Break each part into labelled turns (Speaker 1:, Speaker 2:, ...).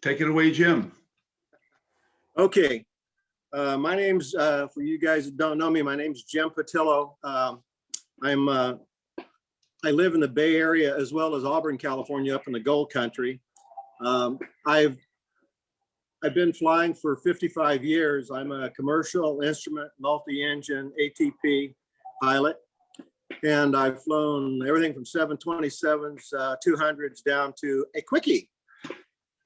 Speaker 1: Take it away, Jim.
Speaker 2: Okay. My name's, for you guys that don't know me, my name's Jim Patillo. I live in the Bay Area as well as Auburn, California, up in the Gold Country. I've been flying for 55 years. I'm a commercial instrument, multi-engine ATP pilot. And I've flown everything from 727s, 200s down to a quickie.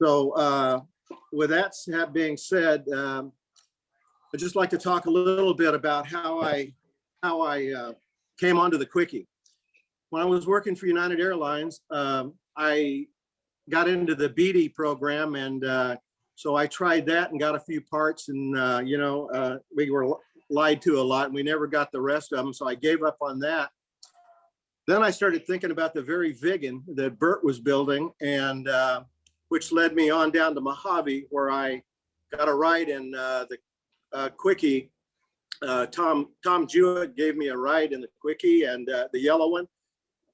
Speaker 2: So with that being said, I'd just like to talk a little bit about how I came onto the quickie. When I was working for United Airlines, I got into the BD program, and so I tried that and got a few parts, and we were lied to a lot, and we never got the rest of them, so I gave up on that. Then I started thinking about the very Vigan that Bert was building, and which led me on down to Mojave, where I got a ride in the quickie. Tom Jewett gave me a ride in the quickie, and the yellow one,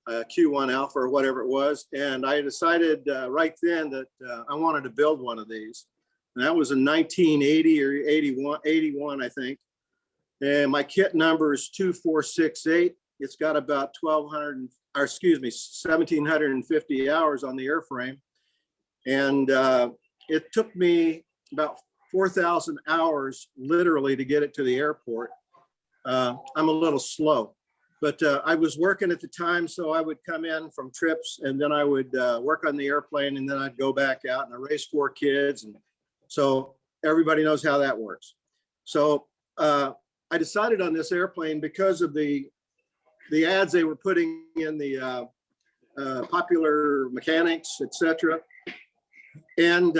Speaker 2: Q1 Alpha or whatever it was. And I decided right then that I wanted to build one of these. And that was in 1980 or 81, I think. And my kit number is 2468. It's got about 1,750 hours on the airframe. And it took me about 4,000 hours literally to get it to the airport. I'm a little slow, but I was working at the time, so I would come in from trips, and then I would work on the airplane, and then I'd go back out, and I raised 4 kids, and so everybody knows how that works. So I decided on this airplane because of the ads they were putting in the Popular Mechanics, etc. And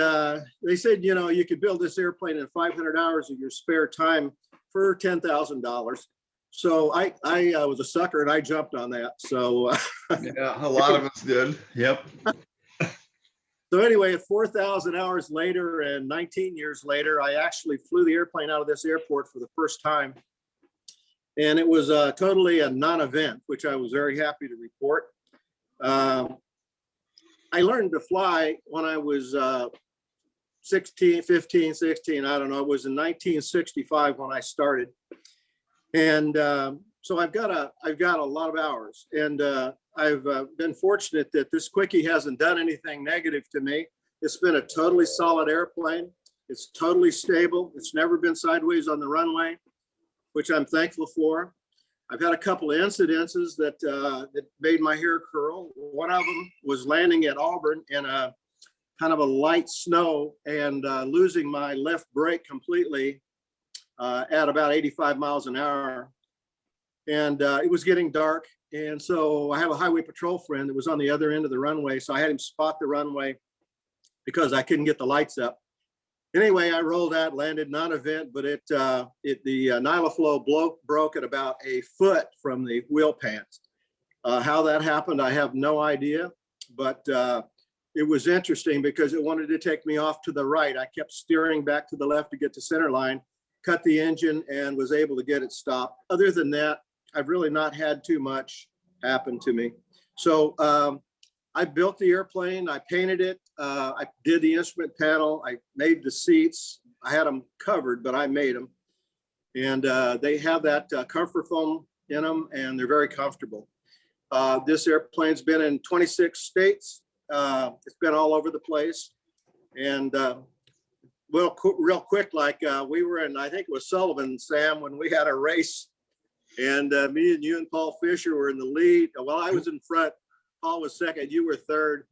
Speaker 2: they said, you could build this airplane in 500 hours of your spare time for $10,000. So I was a sucker, and I jumped on that. So
Speaker 1: yeah, a lot of us did. Yep.
Speaker 2: So anyway, 4,000 hours later and 19 years later, I actually flew the airplane out of this airport for the first time. And it was totally a non-event, which I was very happy to report. I learned to fly when I was 15, 16, I don't know. It was in 1965 when I started. And so I've got a lot of hours, and I've been fortunate that this quickie hasn't done anything negative to me. It's been a totally solid airplane. It's totally stable. It's never been sideways on the runway, which I'm thankful for. I've had a couple of incidences that made my hair curl. One of them was landing at Auburn in a kind of a light snow and losing my left brake completely at about 85 miles an hour. And it was getting dark. And so I have a highway patrol friend that was on the other end of the runway. So I had him spot the runway because I couldn't get the lights up. Anyway, I rolled out, landed non-event, but the Nylaflow broke at about a foot from the wheel pants. How that happened, I have no idea, but it was interesting because it wanted to take me off to the right. I kept steering back to the left to get to center line, cut the engine, and was able to get it stopped. Other than that, I've really not had too much happen to me. So I built the airplane, I painted it, I did the instrument panel, I made the seats. I had them covered, but I made them. And they have that comfort foam in them, and they're very comfortable. This airplane's been in 26 states. It's been all over the place. And real quick, like we were in, I think it was Sullivan, Sam, when we had a race. And me and you and Paul Fisher were in the lead. Well, I was in front. Paul was second, you were third,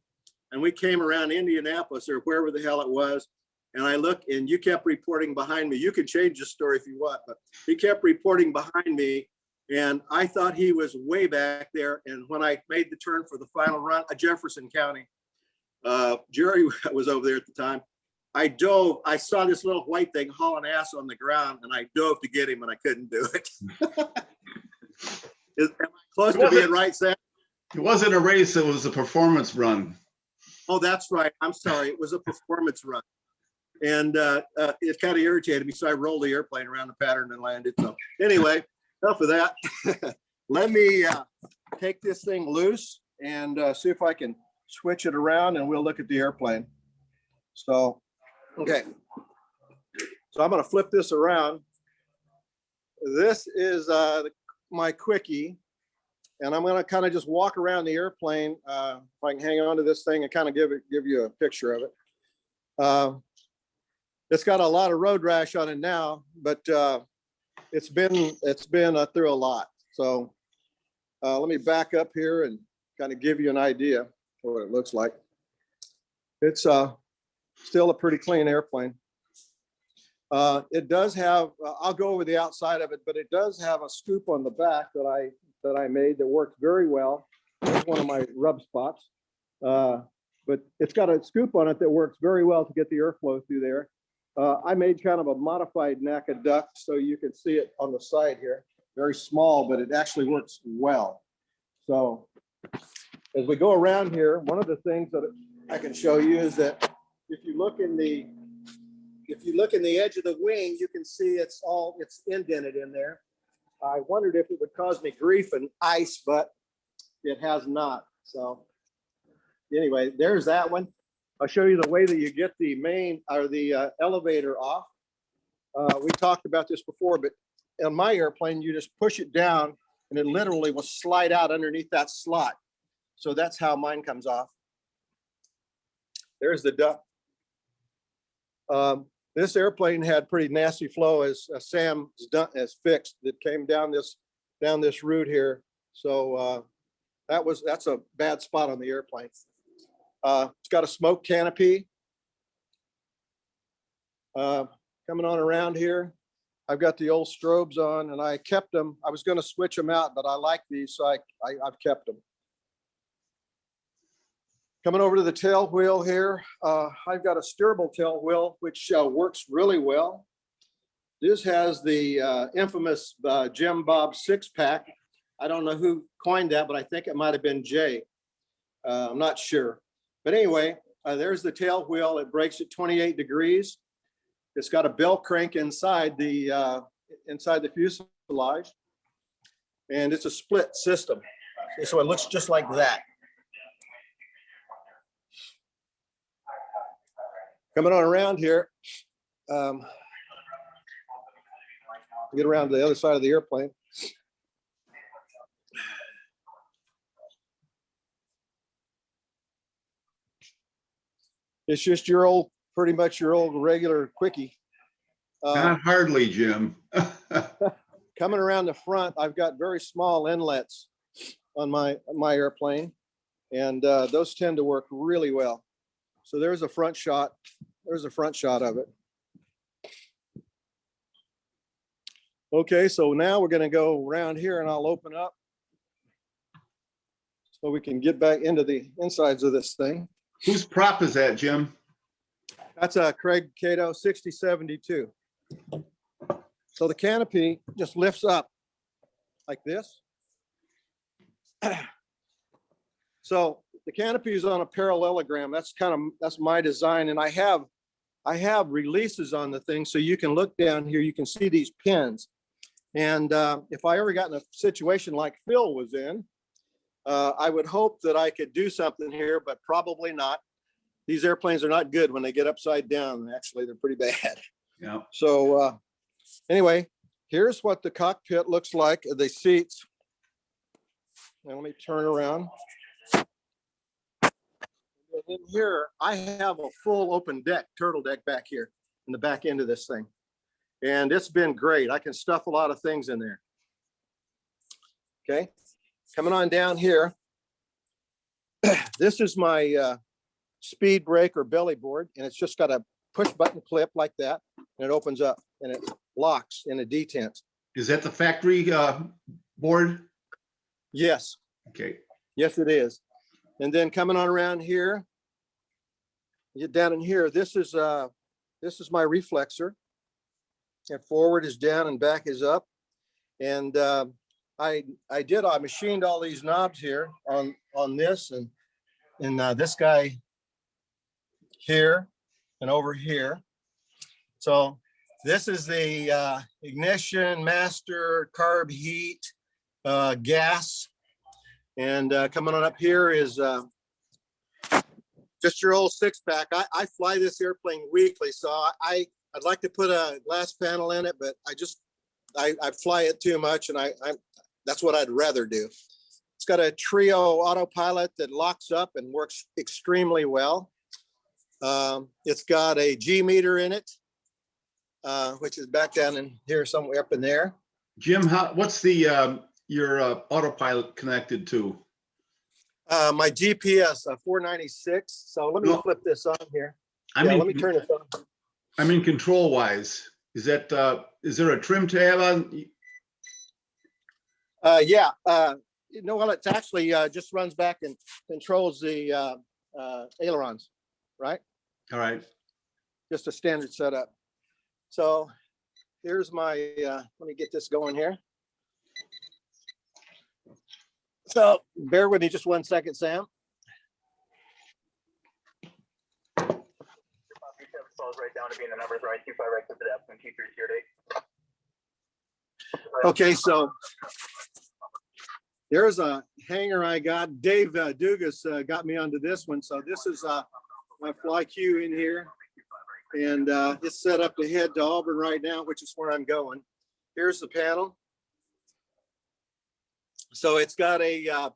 Speaker 2: and we came around Indianapolis or wherever the hell it was, and I looked, and you kept reporting behind me. You can change the story if you want, but he kept reporting behind me, and I thought he was way back there. And when I made the turn for the final run, Jefferson County, Jerry was over there at the time. I dove. I saw this little white thing hauling ass on the ground, and I dove to get him, and I couldn't do it. Am I close to being right, Sam?
Speaker 1: It wasn't a race, it was a performance run.
Speaker 2: Oh, that's right. I'm sorry. It was a performance run. And it kind of irritated me. So I rolled the airplane around the pattern and landed. So anyway, enough of that. Let me take this thing loose and see if I can switch it around, and we'll look at the airplane. So, okay. So I'm going to flip this around. This is my quickie, and I'm going to kind of just walk around the airplane. If I can hang on to this thing and kind of give you a picture of it. It's got a lot of road rash on it now, but it's been through a lot. So let me back up here and kind of give you an idea of what it looks like. It's still a pretty clean airplane. It does have, I'll go over the outside of it, but it does have a scoop on the back that I made that works very well. It's one of my rub spots. But it's got a scoop on it that works very well to get the airflow through there. I made kind of a modified NACA duct so you can see it on the side here. Very small, but it actually works well. So as we go around here, one of the things that I can show you is that if you look in the edge of the wing, you can see it's indented in there. I wondered if it would cause me grief and ice, but it has not. So anyway, there's that one. I'll show you the way that you get the main or the elevator off. We talked about this before, but on my airplane, you just push it down and it literally will slide out underneath that slot. So that's how mine comes off. There's the duct. This airplane had pretty nasty flow, as Sam has fixed. That came down this route here. So that's a bad spot on the airplane. It's got a smoke canopy. Coming on around here, I've got the old strobes on, and I kept them. I was going to switch them out, but I like these, so I've kept them. Coming over to the tail wheel here, I've got a steerable tail wheel, which works really well. This has the infamous Jim Bob 6-pack. I don't know who coined that, but I think it might have been Jay. I'm not sure. But anyway, there's the tail wheel. It brakes at 28 degrees. It's got a bell crank inside the fuselage, and it's a split system. So it looks just like that. Coming on around here, get around to the other side of the airplane. It's just pretty much your old regular quickie.
Speaker 1: Not hardly, Jim.
Speaker 2: Coming around the front, I've got very small inlets on my airplane, and those tend to work really well. So there's a front shot. There's a front shot of it. Okay, so now we're going to go around here, and I'll open up so we can get back into the insides of this thing.
Speaker 1: Whose prop is that, Jim?
Speaker 2: That's a Craig Cato 6072. So the canopy just lifts up like this. So the canopy is on a parallelogram. That's my design, and I have releases on the thing, so you can look down here. You can see these pins, and if I ever got in a situation like Phil was in, I would hope that I could do something here, but probably not. These airplanes are not good when they get upside down. Actually, they're pretty bad.
Speaker 1: Yeah.
Speaker 2: So anyway, here's what the cockpit looks like, the seats. Now let me turn around. And in here, I have a full open deck, turtle deck back here in the back end of this thing. And it's been great. I can stuff a lot of things in there. Okay, coming on down here. This is my speed brake or belly board, and it's just got a push button clip like that, and it opens up and it locks in a detent.
Speaker 1: Is that the factory board?
Speaker 2: Yes.
Speaker 1: Okay.
Speaker 2: Yes, it is. And then coming on around here, get down in here. This is my reflexor. And forward is down and back is up. And I machined all these knobs here on this and this guy here and over here. So this is the ignition, master, carb, heat, gas. And coming on up here is just your old six pack. I fly this airplane weekly, so I'd like to put a glass panel in it, but I fly it too much, and that's what I'd rather do. It's got a Trio autopilot that locks up and works extremely well. It's got a G meter in it, which is back down in here somewhere up in there.
Speaker 1: Jim, what's the your autopilot connected to?
Speaker 2: My GPS 496. So let me flip this on here. Let me turn it on.
Speaker 1: I mean, control wise, is there a trim tab on?
Speaker 2: Well, it's actually just runs back and controls the ailerons, right?
Speaker 1: All right.
Speaker 2: Just a standard setup. So here's my, let me get this going here. So bear with me just 1 second, Sam.
Speaker 3: Right down to being the numbers right. Q5 right to the depth and Q3 is your date.
Speaker 2: Okay, so there's a hanger I got. Dave Dugas got me onto this one. So this is my fly cue in here. And it's set up to head to Auburn right now, which is where I'm going. Here's the panel. So it's got a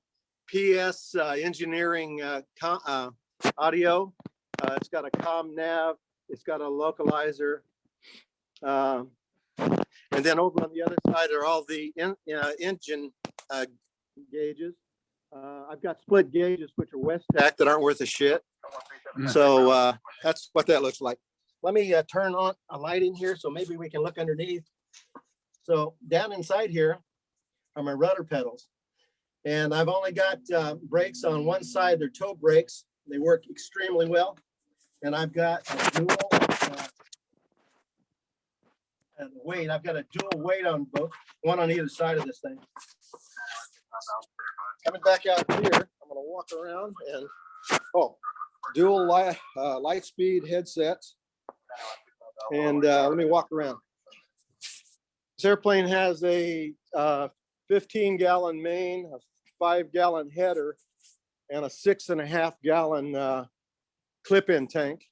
Speaker 2: PS engineering audio. It's got a comm nav. It's got a localizer. And then over on the other side are all the engine gauges. I've got split gauges, which are Westech that aren't worth a shit. So that's what that looks like. Let me turn on a light in here so maybe we can look underneath. So down inside here are my rudder pedals. And I've only got brakes on one side. They're toe brakes. They work extremely well. And I've got a dual weight. I've got a dual weight on both, one on either side of this thing. Coming back out here, I'm going to walk around and dual light speed headsets. And let me walk around. This airplane has a 15-gallon main, a 5-gallon header, and a 6.5-gallon clip-in tank.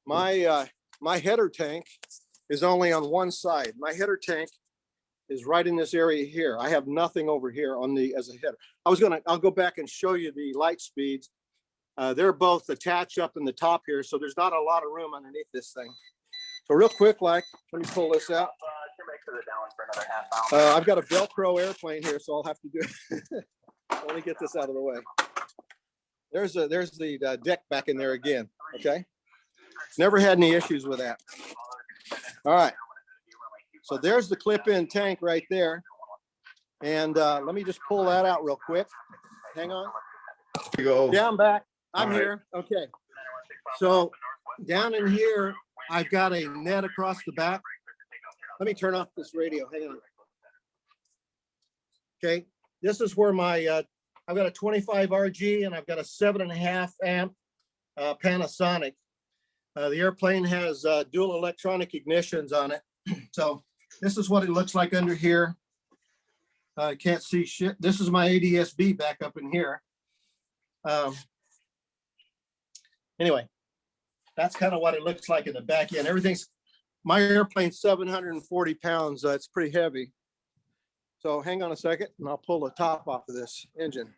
Speaker 2: My header tank is only on one side. My header tank is right in this area here. I have nothing over here as a header. I'll go back and show you the light speeds. They're both attached up in the top here, so there's not a lot of room underneath this thing. So real quick, let me pull this out. I've got a Velcro airplane here, so I'll have to do it. Let me get this out of the way. There's the deck back in there again. Okay. Never had any issues with that. All right. So there's the clip-in tank right there. And let me just pull that out real quick. Hang on.
Speaker 1: There you go.
Speaker 2: Down back. I'm
Speaker 1: All right.
Speaker 2: here. Okay. So down in here, I've got a net across the back. Let me turn off this radio. Hang on. Okay. This is where my, I've got a 25 RG and I've got a 7.5 amp Panasonic. The airplane has dual electronic ignitions on it. So this is what it looks like under here. I can't see shit. This is my ADS-B back up in here. Anyway, that's kind of what it looks like in the back end. My airplane's 740 pounds. It's pretty heavy. So hang on a second and I'll pull the top off of this engine.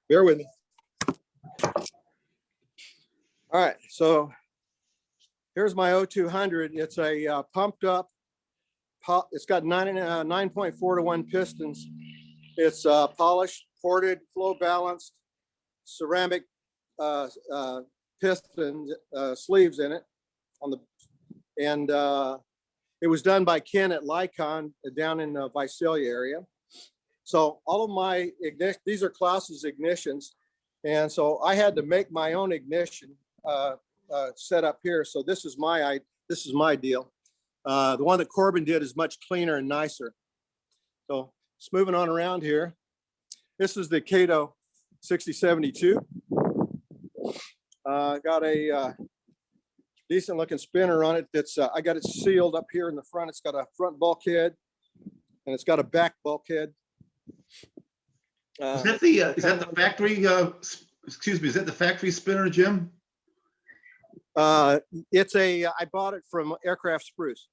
Speaker 2: Bear with me. All right, so here's my O200. It's a pumped up. It's got 9.4 to 1 pistons. It's polished, ported, flow balanced, ceramic piston sleeves in it. It was done by Ken at Lycon down in the Visalia area. So all of my these are Klaus's ignitions, and so I had to make my own ignition set up here. So this is my deal. The one that Corbin did is much cleaner and nicer. So just moving on around here. This is the Cato 6072. Got a decent looking spinner on it. I got it sealed up here in the front. It's got a front bulkhead and it's got a back bulkhead.
Speaker 1: Is that the factory, excuse me, is that the factory spinner, Jim?
Speaker 2: It's I bought it from Aircraft Spruce.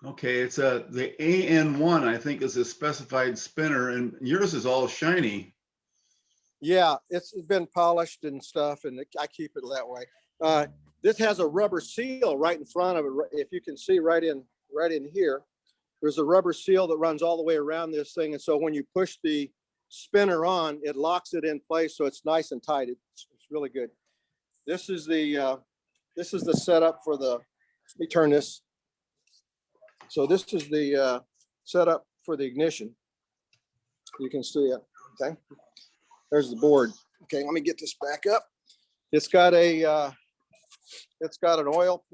Speaker 1: Okay, it's the AN1, I think, is a specified spinner, and yours is all shiny.
Speaker 2: Yeah, it's been polished and stuff, and I keep it that way. This has a rubber seal right in front of it. If you can see right in here, there's a rubber seal that runs all the way around this thing. And so when you push the spinner on, it locks it in place. So it's nice and tight. It's really good. This is the setup for the, let me turn this. So this is the setup for the ignition. You can see it, okay? There's the board. Okay, let me get this back up. It's got an oil,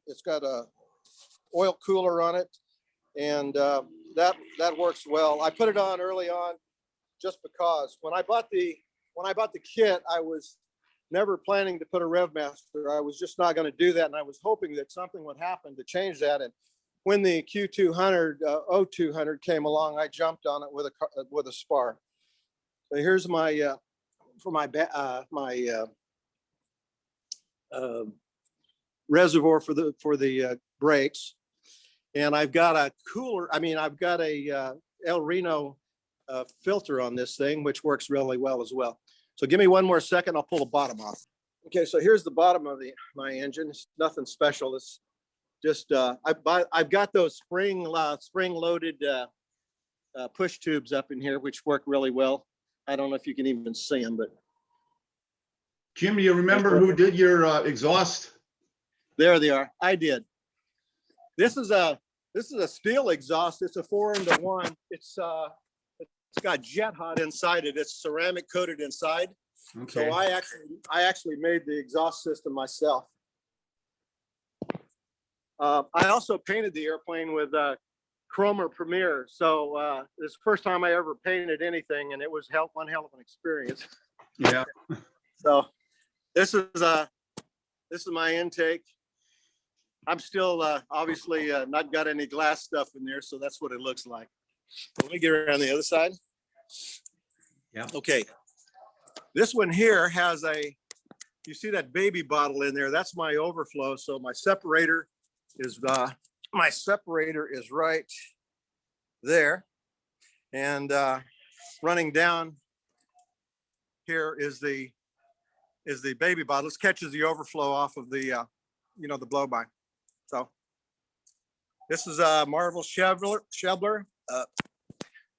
Speaker 2: it's got a oil cooler on it, and that works well. I put it on early on just because when I bought the kit, I was never planning to put a rev master. I was just not going to do that, and I was hoping that something would happen to change that. And when the Q-200 O200 came along, I jumped on it with a spar. So here's my for my reservoir for the brakes, and I've got a cooler. I've got a El Reno filter on this thing, which works really well as well. So give me one more second. I'll pull the bottom off. Okay, so here's the bottom of my engine. It's nothing special. It's just I've got those spring loaded push tubes up in here, which work really well. I don't know if you can even see them, but
Speaker 1: Jim, do you remember who did your exhaust?
Speaker 2: there they are. I did. This is a steel exhaust. It's a 4-into-1. It's got jet hot inside it. It's ceramic coated inside.
Speaker 1: Okay.
Speaker 2: So I actually made the exhaust system myself. I also painted the airplane with Chroma Premier. So this is the first time I ever painted anything, and it was one hell of an experience.
Speaker 1: Yeah.
Speaker 2: So this is my intake. I'm still obviously not got any glass stuff in there, so that's what it looks like. Let me get around the other side.
Speaker 1: Yeah.
Speaker 2: Okay. This one here has you see that baby bottle in there? That's my overflow. So my separator is right there, and running down here is the baby bottle. This catches the overflow off of the the blow by. So this is a Marvel Shebler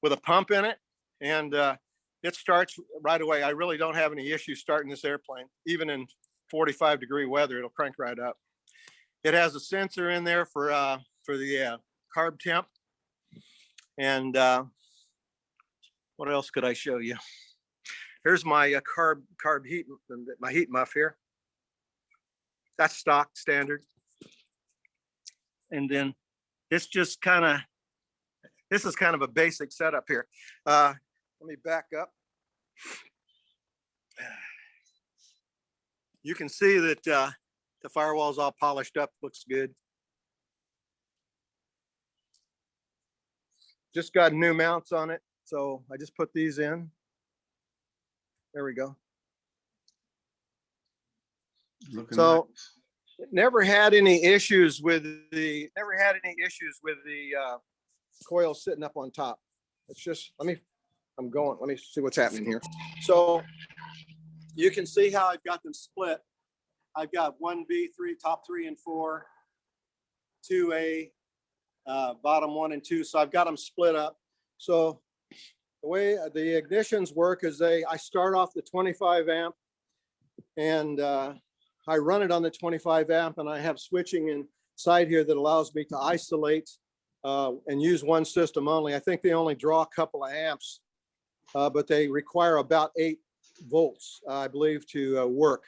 Speaker 2: with a pump in it, and it starts right away. I really don't have any issues starting this airplane. Even in 45-degree weather, it'll crank right up. It has a sensor in there for the carb temp. And what else could I show you? Here's my carb heat, my heat muff here. That's stock standard. And then this is kind of a basic setup here. Let me back up. You can see that the firewall's all polished up, looks good. Just got new mounts on it, so I just put these in. There we go. So never had any issues with the coil sitting up on top. It's just let me see what's happening here. So you can see how I've got them split. I've got 1B, 3, top 3 and 4, 2A, bottom 1 and 2. So I've got them split up. So the way the ignitions work is I start off the 25 amp, and I run it on the 25 amp, and I have switching inside here that allows me to isolate and use one system only. I think they only draw a couple of amps, but they require about 8 volts, I believe, to work.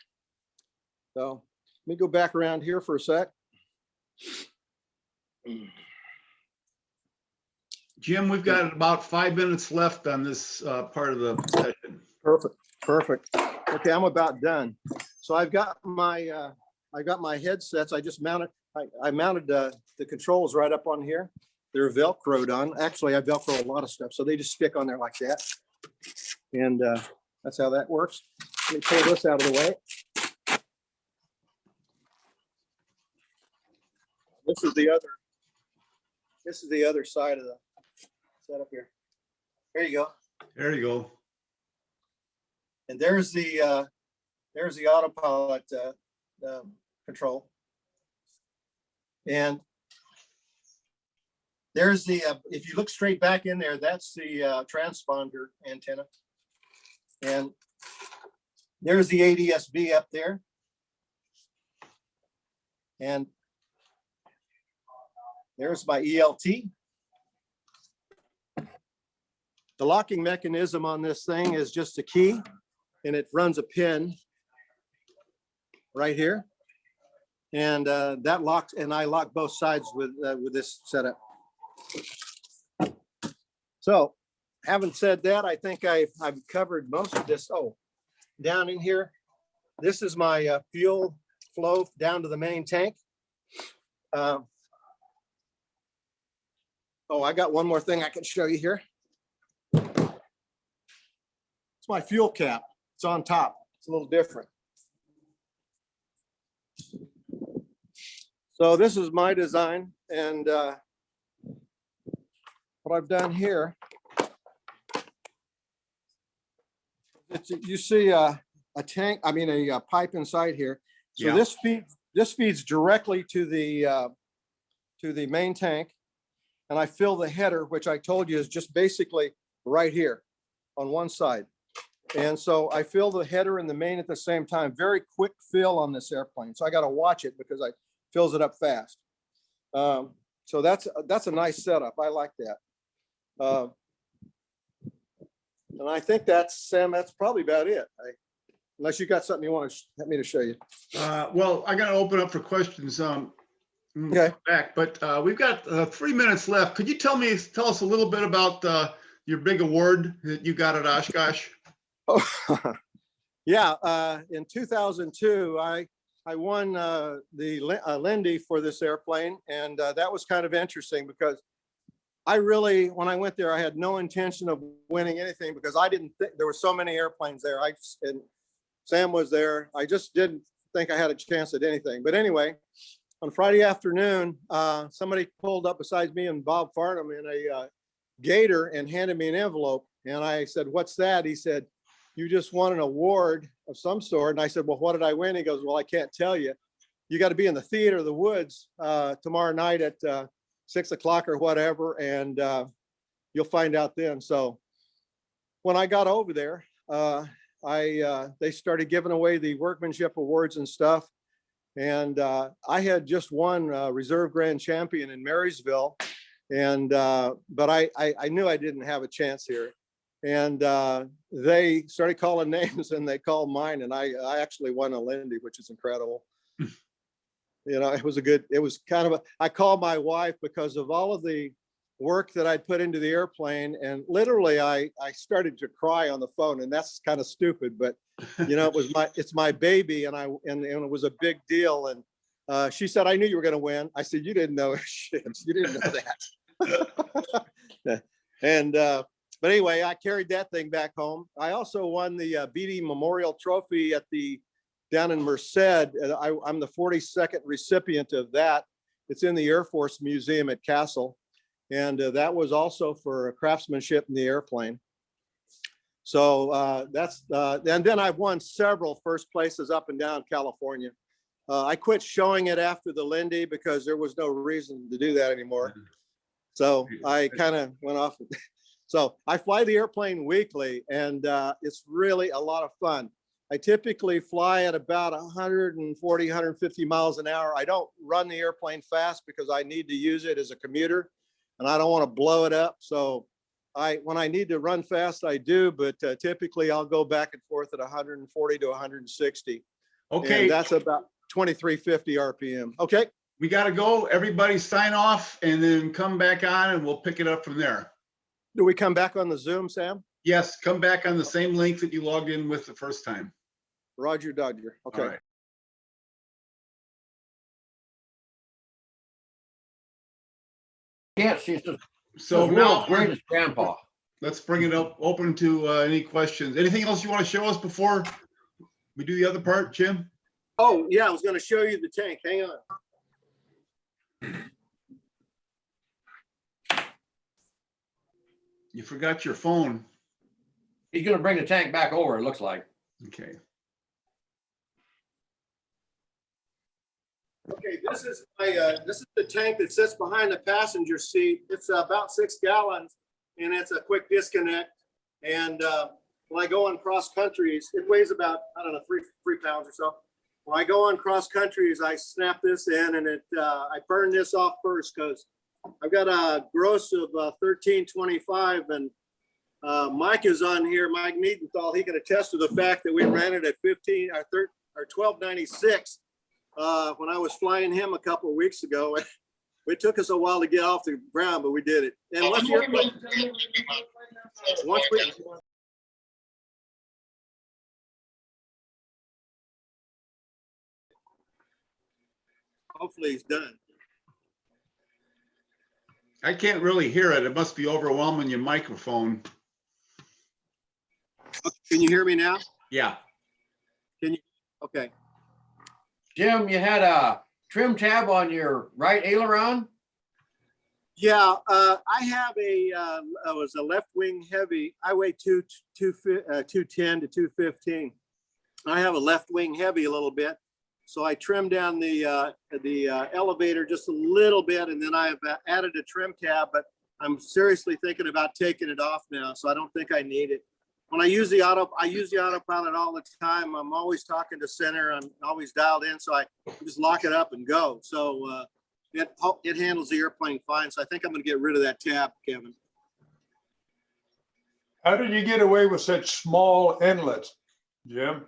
Speaker 2: So let me go back around here for a sec.
Speaker 1: Jim, we've got about 5 minutes left on this part of the session.
Speaker 2: Perfect. Okay, I'm about done. So I've got my headsets. I just mounted. I mounted the controls right up on here. They're Velcroed on. Actually, I Velcro a lot of stuff, so they just stick on there like that. And that's how that works. Let me pull this out of the way. This is the other side of the setup here. There you go.
Speaker 1: There you go.
Speaker 2: And there's the autopilot control. And there's the, if you look straight back in there, that's the transponder antenna. And there's the ADS-B up there. And there's my ELT. The locking mechanism on this thing is just a key, and it runs a pin right here. And that locks, and I lock both sides with this setup. So, having said that, I think I've covered most of this. Oh, down in here, this is my fuel flow down to the main tank. Oh, I got one more thing I can show you here. It's my fuel cap. It's on top. It's a little different. So this is my design, and what I've done here, you see a tank, I mean a pipe inside here. So
Speaker 1: Yeah.
Speaker 2: this feeds directly to the main tank, and I fill the header, which I told you is just basically right here on one side. And so I fill the header and the main at the same time. Very quick fill on this airplane. So I got to watch it because I fills it up fast. So that's a nice setup. I like that. And I think that's, Sam, that's probably about it. Unless you got something you want me to show you.
Speaker 1: Well, I got to open up for questions.
Speaker 2: Okay.
Speaker 1: Back, but we've got 3 minutes left. Could you tell us a little bit about your big award that you got at Oshkosh?
Speaker 2: Oh, yeah. In 2002, I won the Lindy for this airplane, and that was kind of interesting because I really, when I went there, I had no intention of winning anything because I didn't think there were so many airplanes there. And Sam was there. I just didn't think I had a chance at anything. But anyway, on Friday afternoon, somebody pulled up beside me and Bob Farnham in a Gator and handed me an envelope. And I said, "What's that?" He said, "You just won an award of some sort." And I said, "Well, what did I win?" He goes, "Well, I can't tell you. You got to be in the Theater of the Woods tomorrow night at 6 o'clock or whatever, and you'll find out then." So when I got over there, they started giving away the workmanship awards and stuff. And I had just won Reserve Grand Champion in Marysville. And but I knew I didn't have a chance here. And they started calling names, and they called mine, and I actually won a Lindy, which is incredible. You know, it was kind of I called my wife because of all of the work that I'd put into the airplane, and literally I started to cry on the phone, and that's kind of stupid, but you know, it's my baby, and it was a big deal. And she said, "I knew you were going to win." I said, "You didn't know shit. You didn't know that." And but anyway, I carried that thing back home. I also won the Beatty Memorial Trophy down in Merced. I'm the 42nd recipient of that. It's in the Air Force Museum at Castle. And that was also for craftsmanship in the airplane. So and then I've won several first places up and down California. I quit showing it after the Lindy because there was no reason to do that anymore. So I kind of went off. So I fly the airplane weekly, and it's really a lot of fun. I typically fly at about 140, 150 miles an hour. I don't run the airplane fast because I need to use it as a commuter, and I don't want to blow it up. So when I need to run fast, I do, but typically I'll go back and forth at 140 to 160.
Speaker 1: Okay.
Speaker 2: And that's about 2350 RPM. Okay.
Speaker 1: We got to go. Everybody sign off and then come back on, and we'll pick it up from there.
Speaker 2: Do we come back on the Zoom, Sam?
Speaker 1: Yes, come back on the same link that you logged in with the first time.
Speaker 2: Roger, Dodger. Okay.
Speaker 1: All right.
Speaker 4: Yes, she's the
Speaker 1: So now
Speaker 4: greatest grandpa.
Speaker 1: let's bring it up, open to any questions. Anything else you want to show us before we do the other part, Jim?
Speaker 2: Oh, yeah, I was gonna show you the tank. Hang on.
Speaker 1: You forgot your phone.
Speaker 4: He's gonna bring the tank back over, it looks like.
Speaker 1: Okay.
Speaker 2: Okay, this is the tank that sits behind the passenger seat. It's about 6 gallons and it's a quick disconnect. And when I go on cross countries, it weighs about, I don't know, three pounds or so. When I go on cross countries, I snap this in and I burn this off first because I've got a gross of 1325 and Mike is on here, Mike Miedenthal. He can attest to the fact that we ran it at 1296 when I was flying him a couple of weeks ago. It took us a while to get off the ground, but we did it. And hopefully he's done.
Speaker 1: I can't really hear it. It must be overwhelming your microphone.
Speaker 2: Can you hear me now?
Speaker 1: Yeah.
Speaker 2: Can you? Okay.
Speaker 4: Jim, you had a trim tab on your right aileron?
Speaker 2: Yeah, I have I was a left wing heavy. I weigh 210 to 215. I have a left wing heavy a little bit. So I trimmed down the elevator just a little bit, and then I've added a trim tab, but I'm seriously thinking about taking it off now. So I don't think I need it. When I use the autopilot all the time. I'm always talking to center. I'm always dialed in. So I just lock it up and go. So it handles the airplane fine. So I think I'm going to get rid of that tab, Kevin.
Speaker 5: How did you get away with such small inlets, Jim?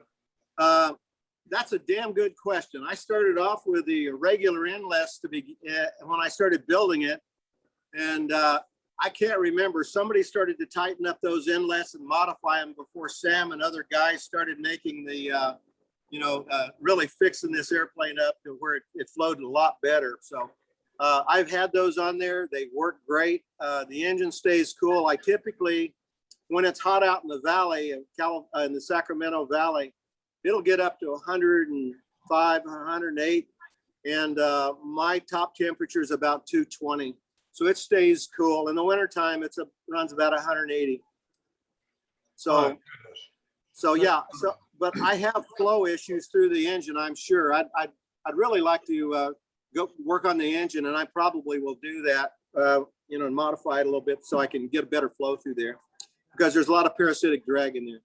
Speaker 2: That's a damn good question. I started off with the regular inlets when I started building it. And I can't remember. Somebody started to tighten up those inlets and modify them before Sam and other guys started making the, really fixing this airplane up to where it floated a lot better. So I've had those on there. They work great. The engine stays cool. I typically, when it's hot out in the valley, in the Sacramento Valley, it'll get up to 105, 108. And my top temperature is about 220. So it stays cool. In the wintertime, runs about 180. So, yeah. So, but I have flow issues through the engine, I'm sure. I'd really like to go work on the engine, and I probably will do that, and modify it a little bit so I can get a better flow through there, because there's a lot of parasitic drag in there.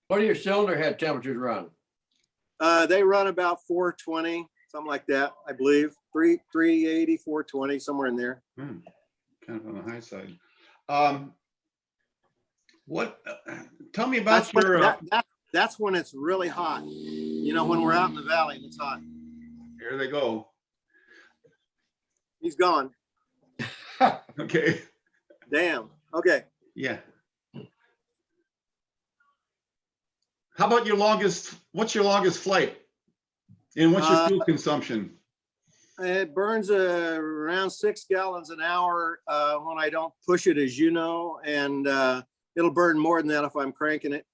Speaker 4: What do your cylinder head temperatures run?
Speaker 2: They run about 420, something like that, I believe. 380, 420, somewhere in there.
Speaker 1: Kind of on the high side. Tell me about
Speaker 2: That's when it's really hot. When we're out in the valley and it's hot.
Speaker 1: Here they go.
Speaker 2: He's gone.
Speaker 1: Okay.
Speaker 2: Damn. Okay.
Speaker 1: Yeah. How about what's your longest flight? And what's your fuel consumption?
Speaker 2: It burns around 6 gallons an hour when I don't push it, as you know, and it'll burn more than that if I'm cranking it.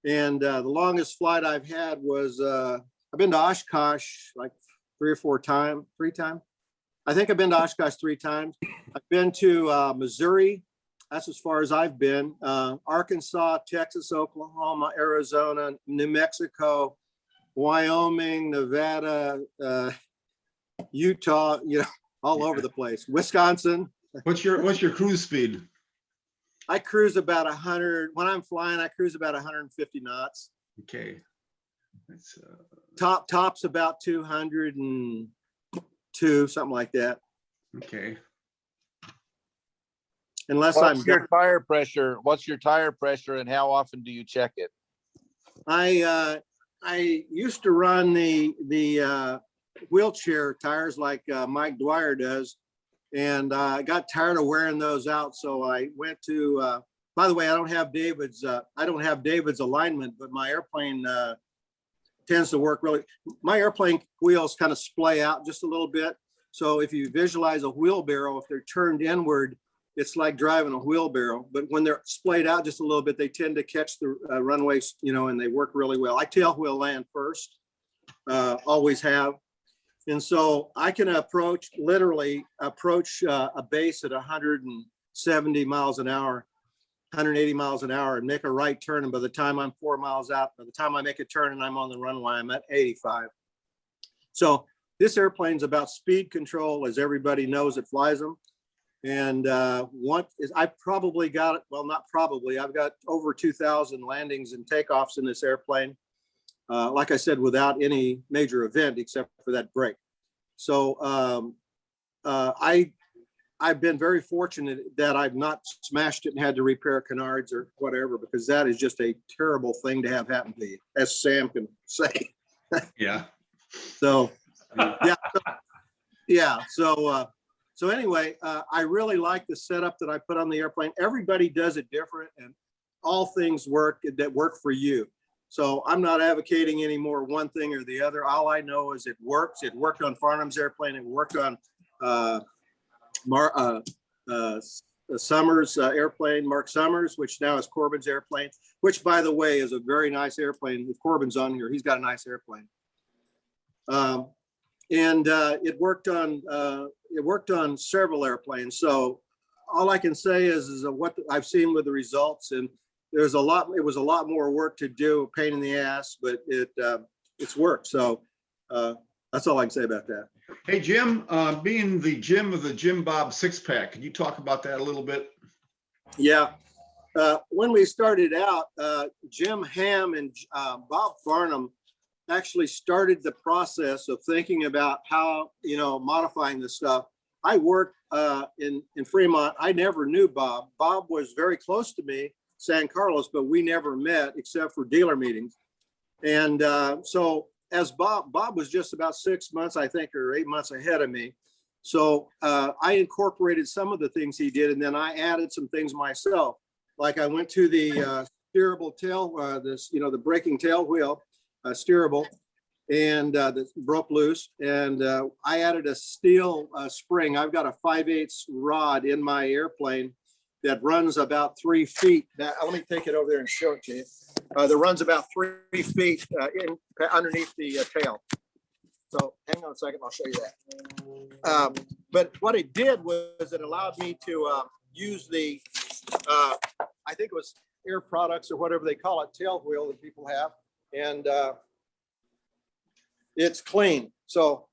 Speaker 2: And the longest flight I've had was, I've been to Oshkosh like 3 times. I think I've been to Oshkosh 3 times. I've been to Missouri. That's as far as I've been. Arkansas, Texas, Oklahoma, Arizona, New Mexico, Wyoming, Nevada, Utah, all over the place. Wisconsin.
Speaker 1: What's your cruise speed?
Speaker 2: I cruise about 100. When I'm flying, I cruise about 150 knots.
Speaker 1: Okay. That's
Speaker 2: Top's about 202, something like that.
Speaker 1: okay.
Speaker 2: Unless
Speaker 6: What's your tire pressure? What's your tire pressure, and how often do you check it?
Speaker 2: I used to run the wheelchair tires like Mike Dwyer does, and I got tired of wearing those out. So I went to. By the way, I don't have David's alignment, but my airplane tends to work really. My airplane wheels kind of splay out just a little bit, So if you visualize a wheelbarrow, if they're turned inward, it's like driving a wheelbarrow. But when they're splayed out just a little bit, they tend to catch the runways, you know, and they work really well. I tailwheel land first, always have. And so I can literally approach a base at 170 miles an hour, 180 miles an hour, and make a right turn. And by the time I'm 4 miles out, by the time I make a turn and I'm on the runway, I'm at 85. So this airplane's about speed control, as everybody knows that flies them. And I probably got it. Well, not probably. I've got over 2,000 landings and takeoffs in this airplane. Like I said, without any major event except for that break. So I've been very fortunate that I've not smashed it and had to repair canards or whatever, because that is just a terrible thing to have happen to you, as Sam can say.
Speaker 1: Yeah.
Speaker 2: So, yeah. So anyway, I really like the setup that I put on the airplane. Everybody does it different, and all things work that work for you. So I'm not advocating any more one thing or the other. All I know is it works. It worked on Farnham's airplane. It worked on Summers airplane, Mark Summers, which now is Corbin's airplane, which, by the way, is a very nice airplane. With Corbin's on here, he's got a nice airplane. It worked on several airplanes. So all I can say is what I've seen with the results, and it was a lot more work to do, a pain in the ass, but it's worked. So that's all I can say about that.
Speaker 1: Hey, Jim, being the Jim of the Jim Bob six pack, can you talk about that a little bit?
Speaker 2: Yeah. When we started out, Jim Ham and Bob Farnham actually started the process of thinking about how, modifying this stuff. I worked in Fremont. I never knew Bob. Bob was very close to me, San Carlos, but we never met except for dealer meetings. And so as Bob was just about 6 months, I think, or 8 months ahead of me. So I incorporated some of the things he did, and then I added some things myself. Like I went to the steerable tail, the braking tail wheel, steerable, and that broke loose. And I added a steel spring. I've got a 5/8 rod in my airplane that runs about 3 feet. Now, let me take it over there and show it to you. That runs about 3 feet underneath the tail. So hang on a second, I'll show you that. But what it did was it allowed me to use the, I think it was Air Products or whatever they call it, tail wheel that people have. And it's clean. So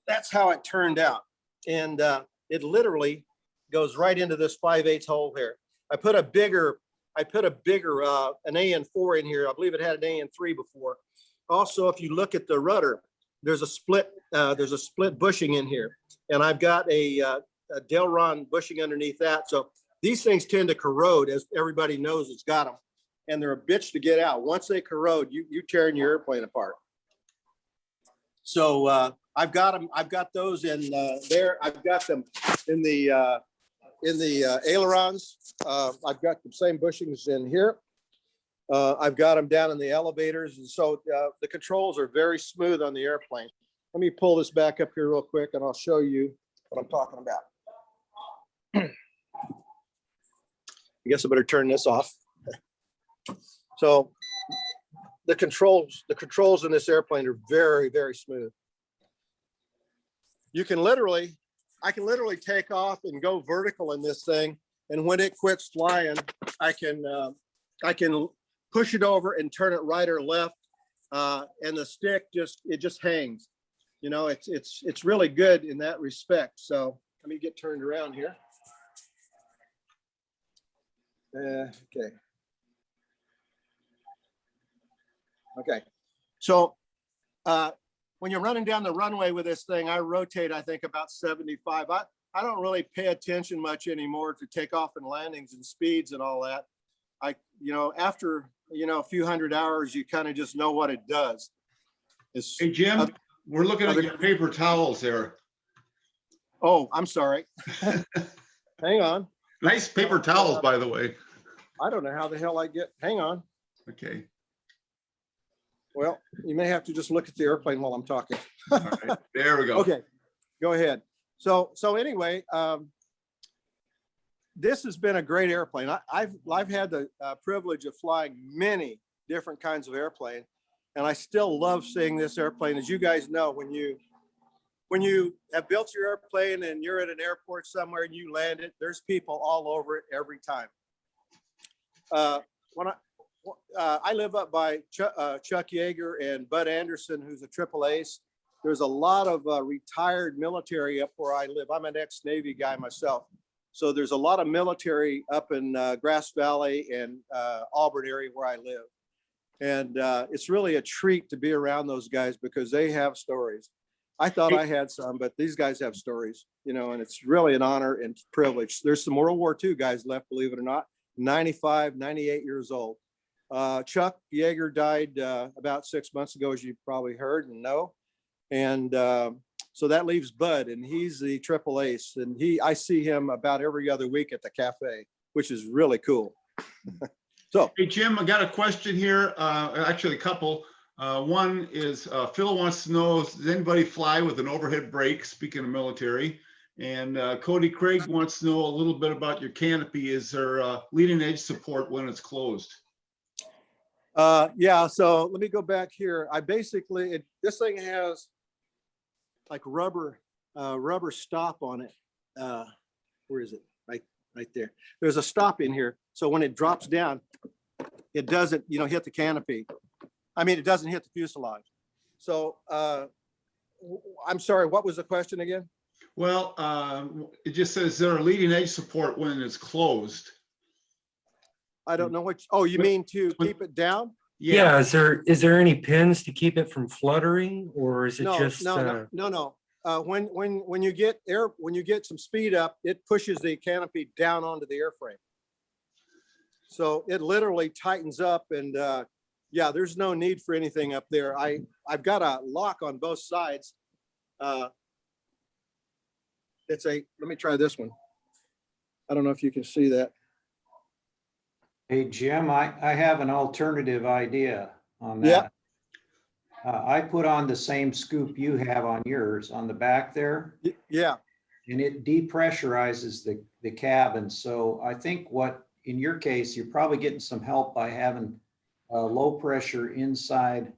Speaker 2: that's how it turned out. And it literally goes right into this 5/8 hole here. I put a bigger, an AN4 in here. I believe it had an AN3 before. Also, if you look at the rudder, there's a split bushing in here. And I've got a Delron bushing underneath that. So these things tend to corrode, as everybody knows it's got them. And they're a bitch to get out. Once they corrode, you tearing your airplane apart. So I've got them. I've got those in there. I've got them in the ailerons. I've got the same bushings in here. I've got them down in the elevators. And so the controls are very smooth on the airplane. Let me pull this back up here real quick and I'll show you what I'm talking about. I guess I better turn this off. So the controls in this airplane are very, very smooth. I can literally take off and go vertical in this thing. And when it quits flying, I can push it over and turn it right or left. And the stick just hangs. It's really good in that respect. So let me get turned around here. Okay. So when you're running down the runway with this thing, I rotate, I think, about 75. I don't really pay attention much anymore to takeoff and landings and speeds and all that. After, a few hundred hours, you kind of just know what it does.
Speaker 1: Hey, Jim, we're looking at your paper towels there.
Speaker 2: Oh, I'm sorry. Hang on.
Speaker 1: Nice paper towels, by the way.
Speaker 2: I don't know how the hell hang on.
Speaker 1: Okay.
Speaker 2: Well, you may have to just look at the airplane while I'm talking.
Speaker 1: All right. There we go.
Speaker 2: Okay, go ahead. So anyway, this has been a great airplane. I've had the privilege of flying many different kinds of airplane, and I still love seeing this airplane. As you guys know, when you have built your airplane and you're at an airport somewhere and you land it, there's people all over it every time. When I live up by Chuck Yeager and Bud Anderson, who's a triple ace. There's a lot of retired military up where I live. I'm an ex-Navy guy myself. So there's a lot of military up in Grass Valley and Auburn area where I live. And it's really a treat to be around those guys because they have stories. I thought I had some, but these guys have stories, you know, and it's really an honor and privilege. There's some World War II guys left, believe it or not, 95, 98 years old. Chuck Yeager died about 6 months ago, as you probably heard and know. And so that leaves Bud, and he's the triple ace. And I see him about every other week at the cafe, which is really cool. So,
Speaker 1: Hey, Jim, I got a question here. Actually, a couple. One is Phil wants to know, does anybody fly with an overhead brake? Speaking of military. And Cody Craig wants to know a little bit about your canopy. Is there leading edge support when it's closed?
Speaker 2: yeah, so let me go back here. I basically, this thing has like rubber stop on it. Where is it? Right there. There's a stop in here. So when it drops down, it doesn't, hit the canopy. I mean, it doesn't hit the fuselage. So I'm sorry, what was the question again?
Speaker 1: Well, it just says there are leading edge support when it's closed.
Speaker 2: I don't know what, oh, you mean to keep it down?
Speaker 7: Yeah, is there any pins to keep it from fluttering, or is it just
Speaker 2: no. When you get some speed up, it pushes the canopy down onto the airframe. So it literally tightens up, and yeah, there's no need for anything up there. I've got a lock on both sides. Let me try this one. I don't know if you can see that.
Speaker 8: Hey, Jim, I have an alternative idea on that.
Speaker 2: Yeah.
Speaker 8: I put on the same scoop you have on yours on the back there.
Speaker 2: Yeah.
Speaker 8: And it depressurizes the cabin. So I think in your case, you're probably getting some help by having low pressure inside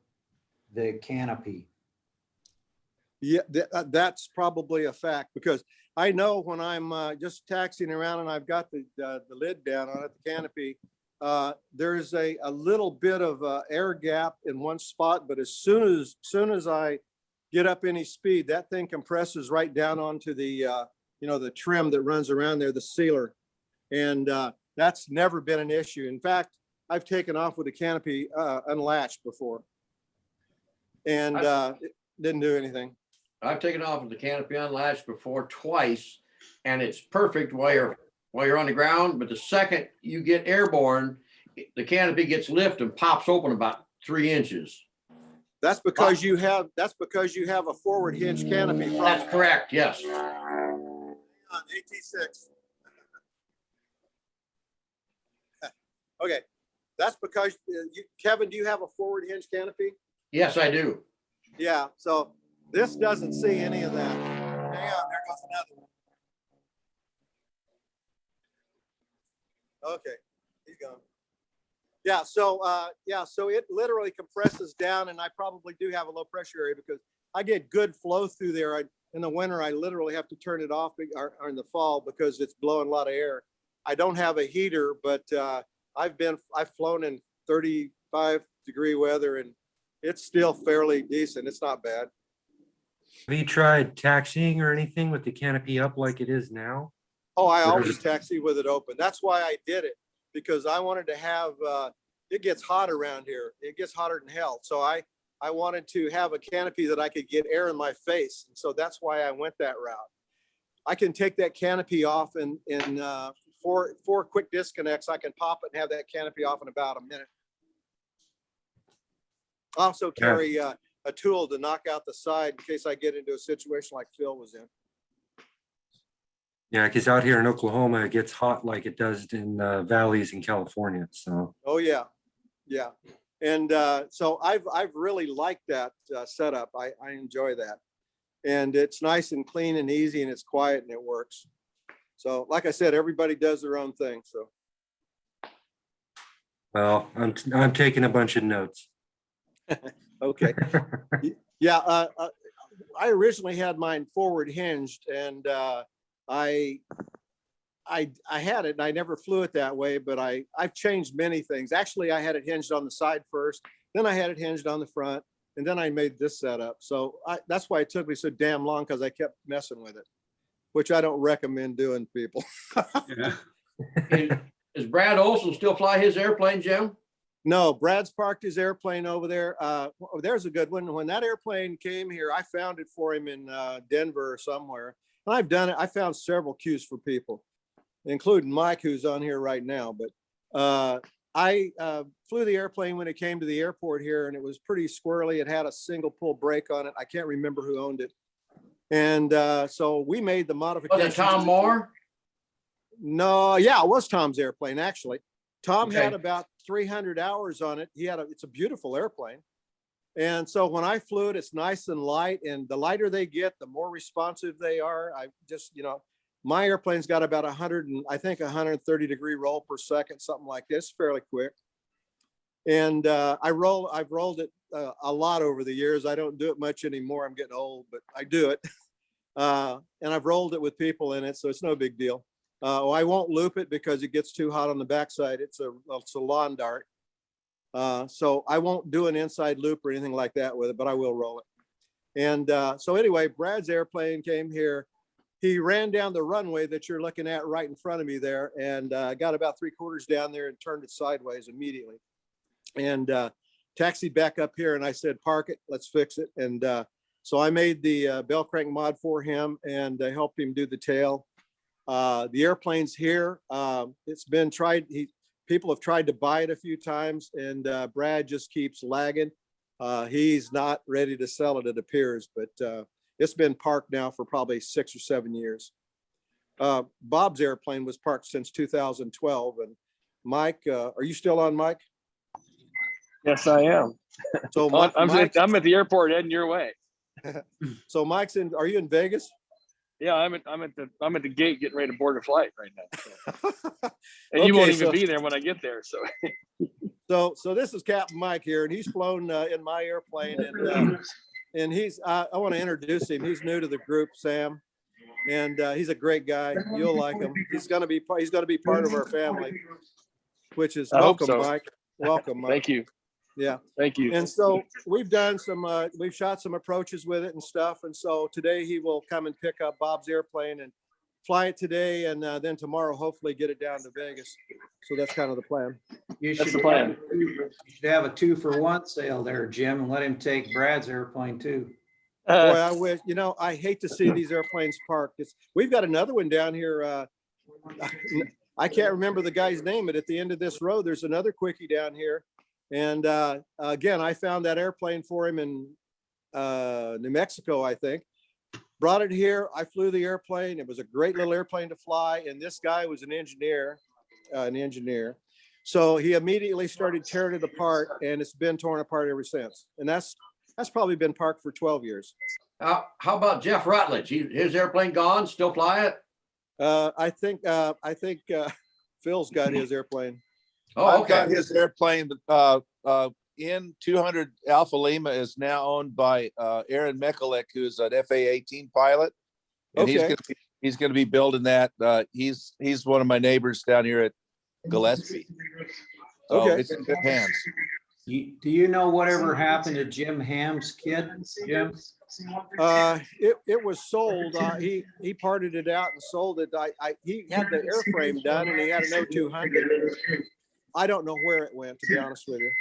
Speaker 8: the canopy.
Speaker 2: Yeah, that's probably a fact, because I know when I'm just taxiing around and I've got the lid down on it, the canopy, there's a little bit of air gap in one spot, but as soon as I get up any speed, that thing compresses right down onto the the trim that runs around there, the sealer, and that's never been an issue. In fact, I've taken off with the canopy unlatched before, and it didn't do anything.
Speaker 4: I've taken off with the canopy unlatched before twice, and it's perfect while you're on the ground. But the second you get airborne, the canopy gets lifted and pops open about 3 inches.
Speaker 2: That's because you have a forward hinge canopy.
Speaker 4: That's correct. Yes.
Speaker 2: AT6. Okay, that's because Kevin, do you have a forward hinge canopy?
Speaker 4: Yes, I do.
Speaker 2: Yeah. So this doesn't see any of that. Hang on, there goes another one. Okay, he's gone. Yeah. So so it literally compresses down, and I probably do have a low pressure area because I get good flow through there. In the winter, I literally have to turn it off, or in the fall, because it's blowing a lot of air. I don't have a heater, but I've flown in 35-degree weather, and it's still fairly decent. It's not bad.
Speaker 7: have you tried taxiing or anything with the canopy up like it is now?
Speaker 2: Oh, I always taxi with it open. That's why I did it, because I wanted to have, it gets hot around here. It gets hotter than hell. So I wanted to have a canopy that I could get air in my face. And so that's why I went that route. I can take that canopy off in four quick disconnects. I can pop it and have that canopy off in about a minute. Also carry a tool to knock out the side in case I get into a situation like Phil was in.
Speaker 7: Yeah, because out here in Oklahoma, it gets hot like it does in valleys in California. So.
Speaker 2: Oh yeah, yeah, and so I've really liked that setup. I enjoy that. and it's nice and clean and easy, and it's quiet and it works. So like I said, everybody does their own thing. So
Speaker 7: Well, I'm taking a bunch of notes.
Speaker 2: okay. Yeah, I originally had mine forward hinged, and I had it and I never flew it that way, but I've changed many things. Actually, I had it hinged on the side first, then I had it hinged on the front, and then I made this setup. So that's why it took me so damn long, because I kept messing with it, which I don't recommend doing, people.
Speaker 1: Yeah.
Speaker 4: Does Brad Olson still fly his airplane, Jim?
Speaker 2: No, Brad's parked his airplane over there. There's a good one. When that airplane came here, I found it for him in Denver or somewhere. And I've done it. I found several Qs for people, including Mike, who's on here right now. But I flew the airplane when it came to the airport here, and it was pretty squirrely. It had a single pull brake on it. I can't remember who owned it. And so we made the
Speaker 4: Was
Speaker 2: modifications.
Speaker 4: it Tom Moore?
Speaker 2: No, yeah, it was Tom's airplane, actually. Tom
Speaker 4: Okay.
Speaker 2: had about 300 hours on it. It's a beautiful airplane. And so when I flew it, it's nice and light, and the lighter they get, the more responsive they are. I just, my airplane's got about 130-degree roll per second, something like this, fairly quick. And I've rolled it a lot over the years. I don't do it much anymore. I'm getting old, but I do it. And I've rolled it with people in it, so it's no big deal. I won't loop it because it gets too hot on the backside. It's a lawn dart. So I won't do an inside loop or anything like that with it, but I will roll it. And so anyway, Brad's airplane came here. He ran down the runway that you're looking at right in front of me there, and got about 3/4 down there and turned it sideways immediately. And taxied back up here, and I said, park it, let's fix it. And so I made the bell crank mod for him and helped him do the tail. The airplane's here. It's been tried. People have tried to buy it a few times, and Brad just keeps lagging. He's not ready to sell it, it appears, but it's been parked now for probably 6 or 7 years. Bob's airplane was parked since 2012. And Mike, are you still on, Mike?
Speaker 9: Yes, I am.
Speaker 2: So
Speaker 9: I'm at the airport heading your way.
Speaker 2: So Mike's in. Are you in Vegas?
Speaker 9: Yeah, I'm at the gate getting ready to board a flight right now. So. And
Speaker 2: Okay,
Speaker 9: you won't even be there when I get there. So
Speaker 2: So this is Captain Mike here, and he's flown in my airplane, and he's. I want to introduce him. He's new to the group, Sam, and he's a great guy. You'll like him. He's gonna be part of our family, which is welcome,
Speaker 9: so.
Speaker 2: Mike. Welcome, Mike.
Speaker 9: Thank you.
Speaker 2: Yeah.
Speaker 9: Thank you.
Speaker 2: And so we've done we've shot some approaches with it and stuff. And so today he will come and pick up Bob's airplane and fly it today. And then tomorrow, hopefully get it down to Vegas. So that's kind of the plan.
Speaker 9: That's the plan.
Speaker 8: You should have a 2-for-1 sale there, Jim, and let him take Brad's airplane too.
Speaker 2: Boy, I wish, I hate to see these airplanes parked. We've got another one down here. I can't remember the guy's name, but at the end of this road, there's another quickie down here. And again, I found that airplane for him in New Mexico, I think. Brought it here. I flew the airplane. It was a great little airplane to fly. And this guy was an engineer. So he immediately started tearing it apart, and it's been torn apart ever since. And that's probably been parked for 12 years.
Speaker 4: How about Jeff Rutledge? His airplane gone? Still fly it?
Speaker 2: I think Phil's got his airplane.
Speaker 4: Oh,
Speaker 6: I've
Speaker 4: okay.
Speaker 6: got his airplane, N-200 Alpha Lima is now owned by Aaron Mekulik, who's an FA-18 pilot. And
Speaker 2: Okay.
Speaker 6: he's gonna be building that. He's one of my neighbors down here at Gillespie. So
Speaker 2: Okay.
Speaker 6: it's in good hands.
Speaker 8: Do you know whatever happened to Jim Ham's kid, Jim?
Speaker 2: It was sold. He parted it out and sold it. He had the airframe done, and he had an O-200. I don't know where it went, to be honest with you.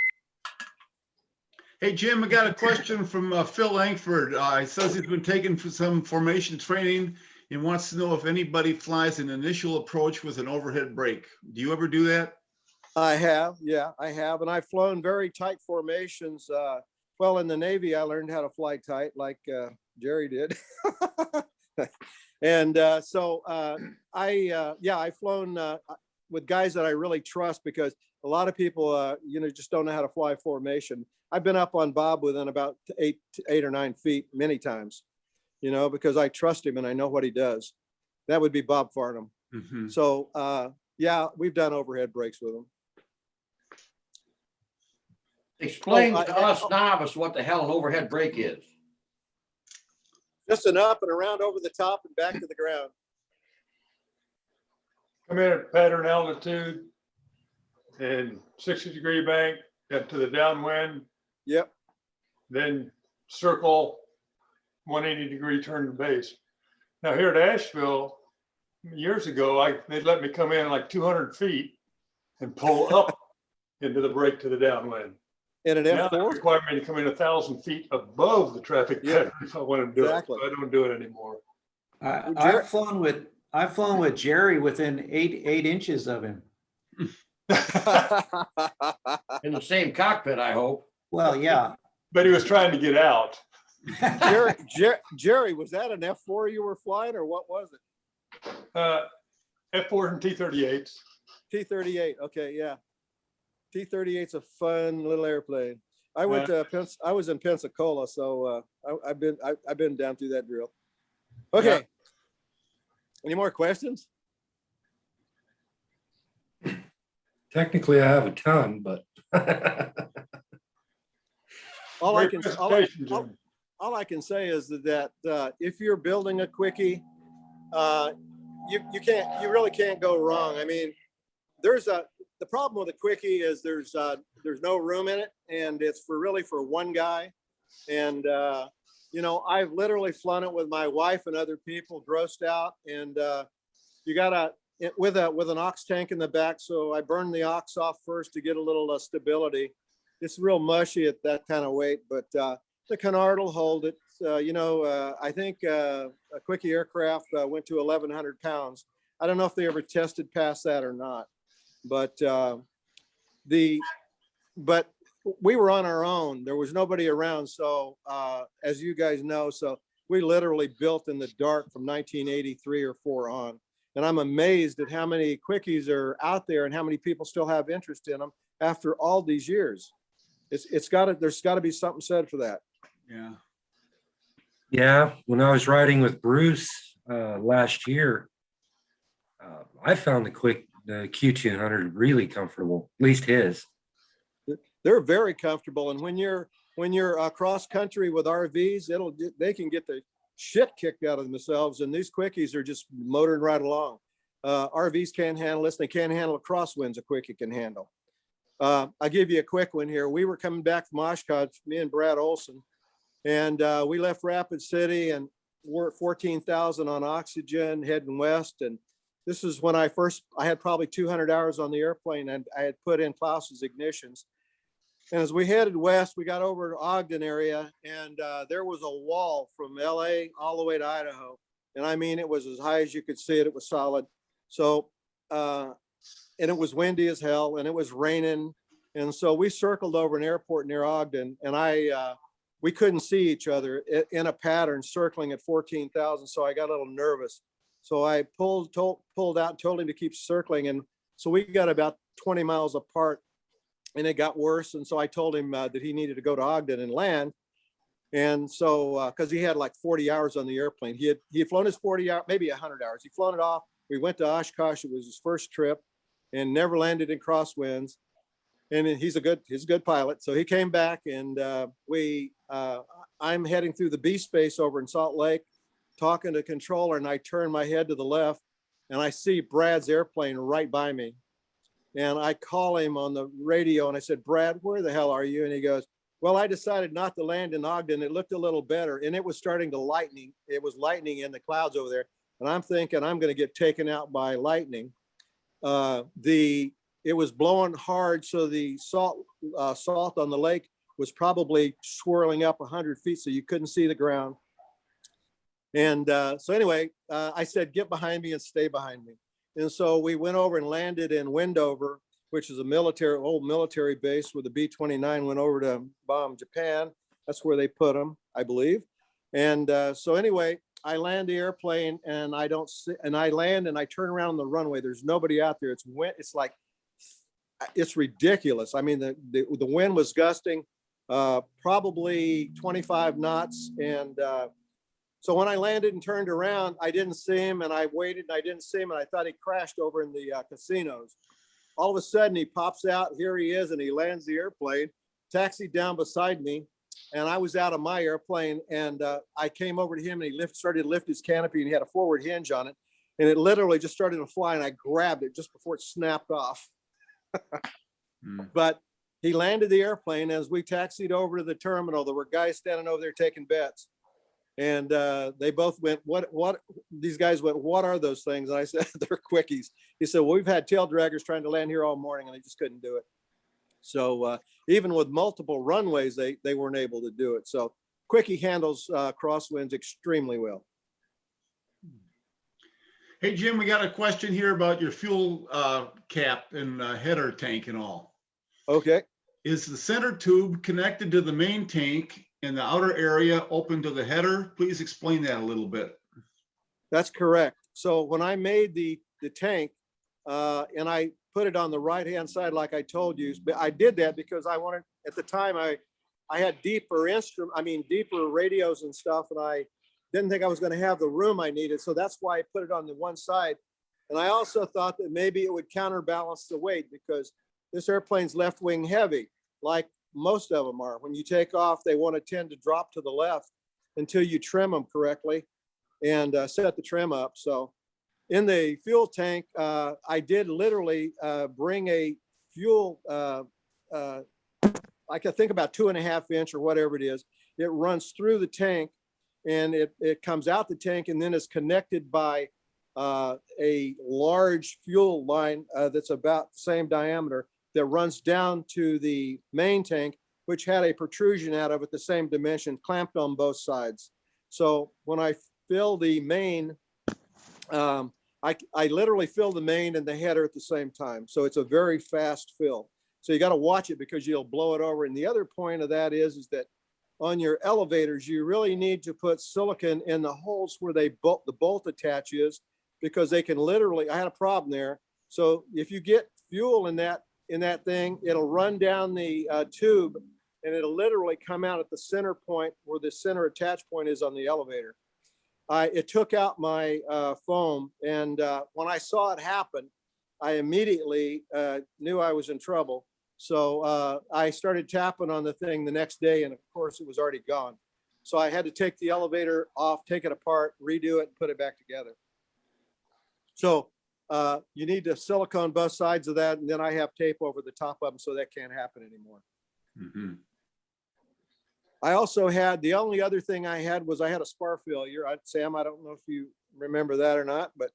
Speaker 1: Hey, Jim, I got a question from Phil Langford. He says he's been taking some formation training and wants to know if anybody flies an initial approach with an overhead brake. Do you ever do that?
Speaker 2: I have, yeah, I have. And I've flown very tight formations. Well, in the Navy, I learned how to fly tight like Jerry did. And so I've flown with guys that I really trust, because a lot of people, just don't know how to fly formation. I've been up on Bob within about eight or 9 feet many times. you know, because I trust him and I know what he does. That would be Bob Farnham.
Speaker 1: Mhm.
Speaker 2: So, yeah, we've done overhead brakes with him.
Speaker 4: Explain
Speaker 2: Oh,
Speaker 4: to us novice what the hell an overhead brake is.
Speaker 2: Just an up and around over the top and back to the ground.
Speaker 5: Come in at pattern altitude and 60-degree bank up to the downwind,
Speaker 2: Yep.
Speaker 5: then circle 180-degree turn to base. Now here at Asheville, years ago, they let me come in like 200 feet and pull up into the brake to the downwind.
Speaker 2: In an
Speaker 5: Now they
Speaker 2: F4?
Speaker 5: require me to come in 1,000 feet above the traffic
Speaker 2: Yeah,
Speaker 5: pattern if I want to do
Speaker 2: exactly.
Speaker 5: it. So I don't do it anymore.
Speaker 8: I've flown with Jerry within eight inches of him.
Speaker 4: In the same cockpit, I hope.
Speaker 8: Well, yeah.
Speaker 5: But he was trying to get out.
Speaker 2: Jerry, was that an F4 you were flying or what was it?
Speaker 5: F4 and T-38s.
Speaker 2: T-38. Okay, yeah. T-38's a fun little airplane. I was in Pensacola, so I've been down through that drill. Okay.
Speaker 5: Yeah.
Speaker 2: Any more questions?
Speaker 7: Technically, I have a ton, but
Speaker 2: All I can say is that if you're building a quickie, you really can't go wrong. I mean, the problem with a quickie is there's no room in it, and it's really for one guy. And you know, I've literally flown it with my wife and other people, grossed out, and you gotta with an ox tank in the back. So I burned the ox off first to get a little stability. It's real mushy at that kind of weight, but the canard will hold it. You know, I think a quickie aircraft went to 1,100 pounds. I don't know if they ever tested past that or not, but we were on our own. There was nobody around. So as you guys know, so we literally built in the dark from 1983 or 4 on. And I'm amazed at how many quickies are out there and how many people still have interest in them after all these years. There's gotta be something said for that.
Speaker 1: Yeah.
Speaker 7: yeah, when I was riding with Bruce last year, I found the Q-200 really comfortable, at least his.
Speaker 2: They're very comfortable. And when you're cross country with RVs, they can get the shit kicked out of themselves. And these quickies are just motoring right along. RVs can't handle this. They can't handle crosswinds a quickie can handle. I'll give you a quick one here. We were coming back from Oshkosh, me and Brad Olson, and we left Rapid City and we're at 14,000 on oxygen heading west. And this is when I had probably 200 hours on the airplane, and I had put in Klaus's ignitions. And as we headed west, we got over to Ogden area, and there was a wall from LA all the way to Idaho. And I mean, it was as high as you could see it. It was solid. So, and it was windy as hell, and it was raining. And so we circled over an airport near Ogden, and we couldn't see each other in a pattern circling at 14,000. So I got a little nervous. So I pulled out and told him to keep circling. And so we got about 20 miles apart, and it got worse. And so I told him that he needed to go to Ogden and land. And so, cause he had like 40 hours on the airplane. He had flown his 40 hours, maybe 100 hours. He flown it off. We went to Oshkosh. It was his first trip and never landed in crosswinds. And he's a good pilot. So he came back, and I'm heading through the B space over in Salt Lake, talking to controller, and I turn my head to the left and I see Brad's airplane right by me. And I call him on the radio and I said, Brad, where the hell are you? And he goes, well, I decided not to land in Ogden. It looked a little better, and it was starting to lightning. It was lightning in the clouds over there. And I'm thinking I'm going to get taken out by lightning. It was blowing hard. So the salt on the lake was probably swirling up 100 feet. So you couldn't see the ground. And so anyway, I said, get behind me and stay behind me. And so we went over and landed in Wendover, which is a old military base where the B-29 went over to bomb Japan. That's where they put them, I believe. And so anyway, I land the airplane, and I land and I turn around on the runway. There's nobody out there. It's ridiculous. I mean, the wind was gusting probably 25 knots, and So when I landed and turned around, I didn't see him, and I waited and I didn't see him, and I thought he crashed over in the casinos. All of a sudden he pops out, here he is, and he lands the airplane, taxied down beside me, and I was out of my airplane, and I came over to him, and he started to lift his canopy, and he had a forward hinge on it, and it literally just started to fly, and I grabbed it just before it snapped off. But he landed the airplane. As we taxied over to the terminal, there were guys standing over there taking bets. And they both went, what, these guys went, what are those things? And I said, they're quickies. He said, well, we've had tail draggers trying to land here all morning and they just couldn't do it. So even with multiple runways, they weren't able to do it. So quickie handles crosswinds extremely well.
Speaker 1: Hey, Jim, we got a question here about your fuel cap and header tank and all.
Speaker 2: Okay.
Speaker 1: Is the center tube connected to the main tank and the outer area open to the header? Please explain that a little bit.
Speaker 2: That's correct. So when I made the tank and I put it on the right-hand side, like I told you, but I did that because I wanted, at the time I had deeper radios and stuff, and I didn't think I was going to have the room I needed. So that's why I put it on the one side. And I also thought that maybe it would counterbalance the weight because this airplane's left wing heavy, like most of them are. When you take off, they want to tend to drop to the left until you trim them correctly and set the trim up. So in the fuel tank, I did literally bring a fuel, I could think about 2.5 inch or whatever it is. It runs through the tank and it comes out the tank and then is connected by a large fuel line that's about the same diameter that runs down to the main tank, which had a protrusion out of it the same dimension, clamped on both sides. So when I fill the main, I literally fill the main and the header at the same time. So it's a very fast fill. So you got to watch it because you'll blow it over. And the other point of that is that on your elevators, you really need to put silicone in the holes where the bolt attaches, because they can literally, I had a problem there. So if you get fuel in that thing, it'll run down the tube and it'll literally come out at the center point where the center attach point is on the elevator. It took out my foam, and when I saw it happen, I immediately knew I was in trouble. So I started tapping on the thing the next day, and of course it was already gone. So I had to take the elevator off, take it apart, redo it, and put it back together. So you need to silicone both sides of that, and then I have tape over the top of them so that can't happen anymore.
Speaker 1: Mm-hmm.
Speaker 2: I also had, the only other thing I had was I had a spar failure. Sam, I don't know if you remember that or not, but